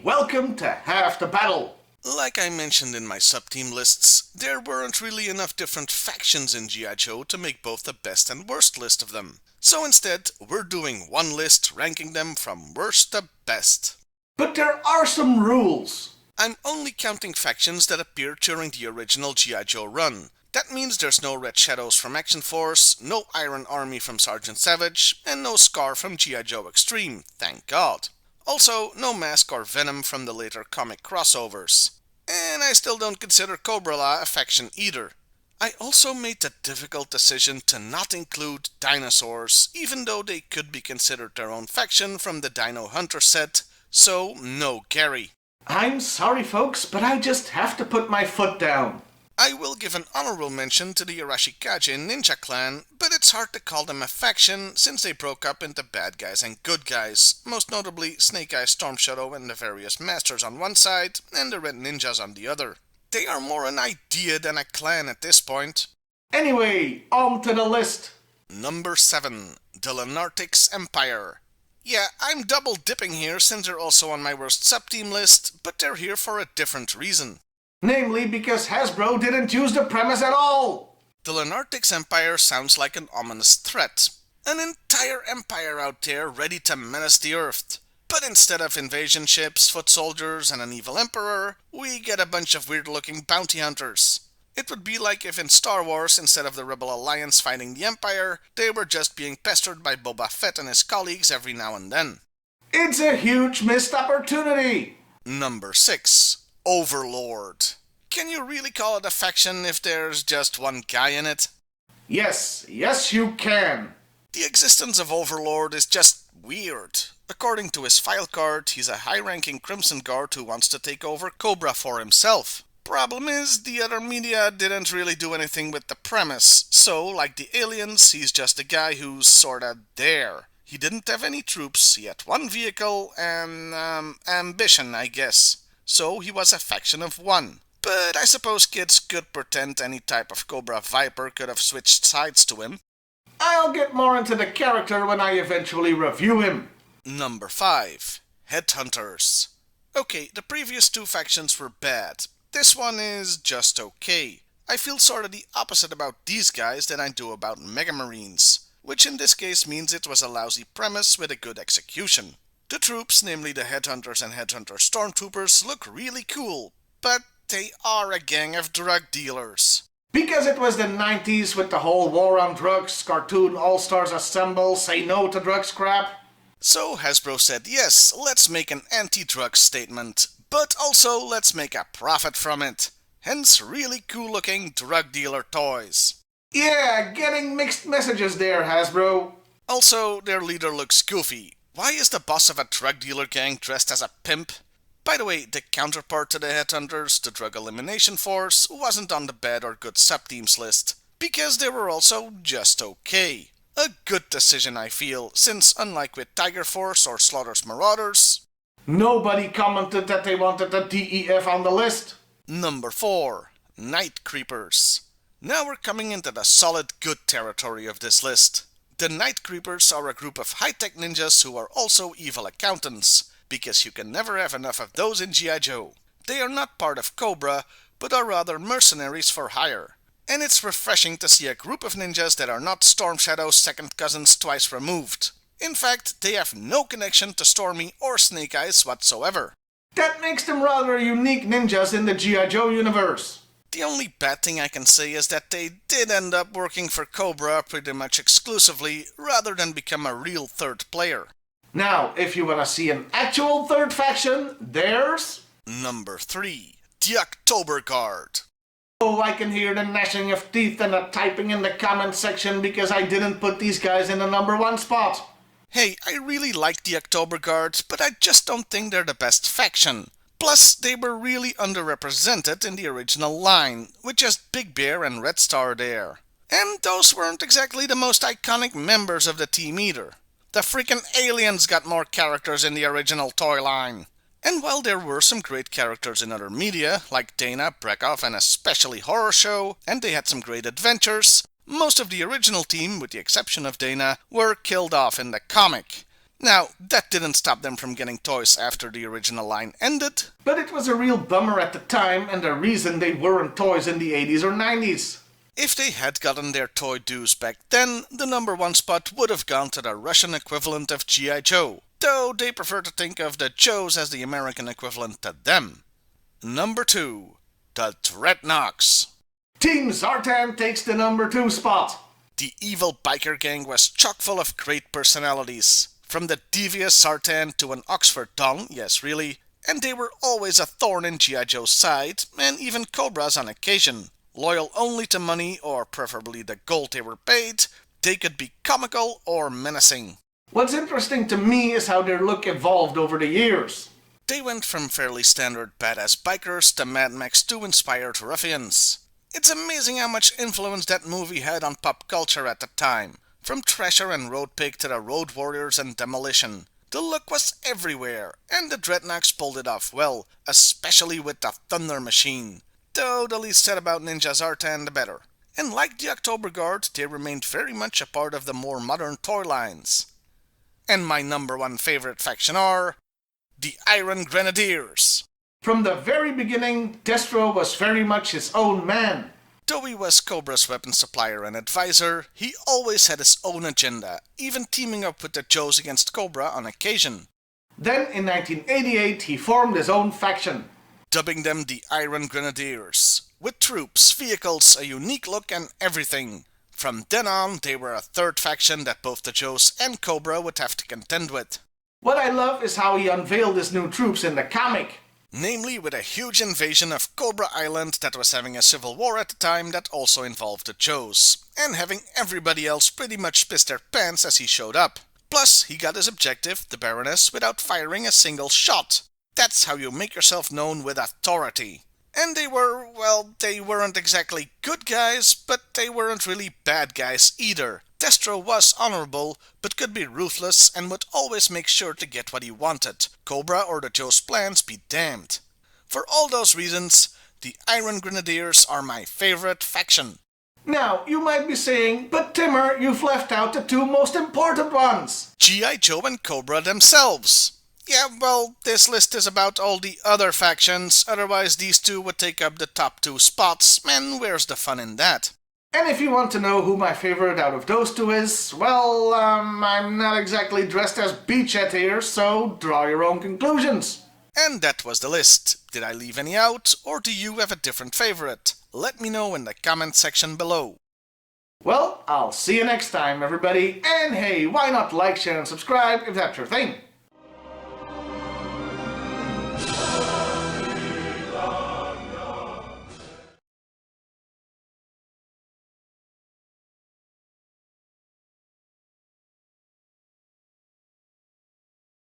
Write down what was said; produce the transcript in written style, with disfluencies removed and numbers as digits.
welcome to Half the Battle. Like I mentioned in my sub-team lists, there weren't really enough different factions in G.I. Joe to make both the best and worst list of them. So instead, we're doing one list ranking them from worst to best. But there are some rules. I'm only counting factions that appeared during the original G.I. Joe run. That means there's no Red Shadows from Action Force, no Iron Army from Sergeant Savage, and no Scar from G.I. Joe Extreme, thank God. Also, no Mask or Venom from the later comic crossovers. And I still don't consider Cobra a faction either. I also made the difficult decision to not include dinosaurs, even though they could be considered their own faction from the Dino Hunter set, so no Gary. I'm sorry folks, but I just have to put my foot down. I will give an honorable mention to the Arashikage Ninja Clan, but it's hard to call them a faction since they broke up into bad guys and good guys, most notably Snake Eyes, Storm Shadow and the various masters on one side, and the Red Ninjas on the other. They are more an idea than a clan at this point. Anyway, on to the list. Number 7. The Lunartics Empire. Yeah, I'm double dipping here since they're also on my worst sub-team list, but they're here for a different reason. Namely because Hasbro didn't use the premise at all. The Lunartics Empire sounds like an ominous threat. An entire empire out there ready to menace the Earth. But instead of invasion ships, foot soldiers, and an evil emperor, we get a bunch of weird-looking bounty hunters. It would be like if in Star Wars, instead of the Rebel Alliance fighting the Empire, they were just being pestered by Boba Fett and his colleagues every now and then. It's a huge missed opportunity. Number 6. Overlord. Can you really call it a faction if there's just one guy in it? Yes you can. The existence of Overlord is just weird. According to his file card, he's a high-ranking Crimson Guard who wants to take over Cobra for himself. Problem is, the other media didn't really do anything with the premise, so, like the aliens, he's just a guy who's sorta there. He didn't have any troops, he had one vehicle, and, ambition, I guess. So he was a faction of one. But I suppose kids could pretend any type of Cobra Viper could have switched sides to him. I'll get more into the character when I eventually review him. Number 5. Headhunters. Okay, the previous two factions were bad. This one is just okay. I feel sort of the opposite about these guys than I do about Mega Marines, which in this case means it was a lousy premise with a good execution. The troops, namely the Headhunters and Headhunter Stormtroopers, look really cool, but they are a gang of drug dealers. Because it was the 90s with the whole war on drugs, cartoon All-Stars Assemble, say no to drugs crap. So Hasbro said yes, let's make an anti-drug statement, but also let's make a profit from it. Hence really cool looking drug dealer toys. Yeah, getting mixed messages there, Hasbro. Also, their leader looks goofy. Why is the boss of a drug dealer gang dressed as a pimp? By the way, the counterpart to the Headhunters, the Drug Elimination Force, wasn't on the bad or good sub-teams list, because they were also just okay. A good decision, I feel, since unlike with Tiger Force or Slaughter's Marauders, nobody commented that they wanted the DEF on the list. Number 4. Night Creepers. Now we're coming into the solid good territory of this list. The Night Creepers are a group of high-tech ninjas who are also evil accountants, because you can never have enough of those in G.I. Joe. They are not part of Cobra, but are rather mercenaries for hire. And it's refreshing to see a group of ninjas that are not Storm Shadow's second cousins twice removed. In fact, they have no connection to Stormy or Snake Eyes whatsoever. That makes them rather unique ninjas in the G.I. Joe universe. The only bad thing I can say is that they did end up working for Cobra pretty much exclusively, rather than become a real third player. Now, if you want to see an actual third faction, there's... Number 3. The October Guard. Oh, I can hear the gnashing of teeth and the typing in the comment section because I didn't put these guys in the number 1 spot. Hey, I really like the October Guard, but I just don't think they're the best faction. Plus, they were really underrepresented in the original line, with just Big Bear and Red Star there. And those weren't exactly the most iconic members of the team either. The freaking aliens got more characters in the original toy line. And while there were some great characters in other media, like Dana, Brekoff, and especially Horror Show, and they had some great adventures, most of the original team, with the exception of Dana, were killed off in the comic. Now, that didn't stop them from getting toys after the original line ended. But it was a real bummer at the time and the reason they weren't toys in the 80s or 90s. If they had gotten their toy dues back then, the number one spot would have gone to the Russian equivalent of G.I. Joe, though they prefer to think of the Joes as the American equivalent to them. Number 2. The Dreadnoks. Team Zartan takes the number 2 spot. The evil biker gang was chock full of great personalities. From the devious Zartan to an Oxford Dong, yes really, and they were always a thorn in G.I. Joe's side, and even Cobra's on occasion. Loyal only to money, or preferably the gold they were paid, they could be comical or menacing. What's interesting to me is how their look evolved over the years. They went from fairly standard badass bikers to Mad Max 2-inspired ruffians. It's amazing how much influence that movie had on pop culture at the time. From Thrasher and Road Pig to the Road Warriors and Demolition. The look was everywhere, and the Dreadnoks pulled it off well, especially with the Thunder Machine. Though the least said about Ninja Zartan, the better. And like the October Guard, they remained very much a part of the more modern toy lines. And my number one favorite faction are the Iron Grenadiers. From the very beginning, Destro was very much his own man. Though he was Cobra's weapon supplier and advisor, he always had his own agenda, even teaming up with the Joes against Cobra on occasion. Then in 1988 he formed his own faction, dubbing them the Iron Grenadiers, with troops, vehicles, a unique look and everything. From then on, they were a third faction that both the Joes and Cobra would have to contend with. What I love is how he unveiled his new troops in the comic. Namely with a huge invasion of Cobra Island that was having a civil war at the time that also involved the Joes, and having everybody else pretty much piss their pants as he showed up. Plus, he got his objective, the Baroness, without firing a single shot. That's how you make yourself known with authority. And they weren't exactly good guys, but they weren't really bad guys either. Destro was honorable, but could be ruthless and would always make sure to get what he wanted. Cobra or the Joe's plans be damned. For all those reasons, the Iron Grenadiers are my favorite faction. Now, you might be saying, but Timmer, you've left out the two most important ones. G.I. Joe and Cobra themselves. Yeah, well, this list is about all the other factions, otherwise these two would take up the top 2 spots, and where's the fun in that? And if you want to know who my favorite out of those two is, well, I'm not exactly dressed as Beachhead here, so draw your own conclusions. And that was the list. Did I leave any out, or do you have a different favorite? Let me know in the comment section below. Well, I'll see you next time, everybody, and hey, why not like, share, and subscribe if that's your thing?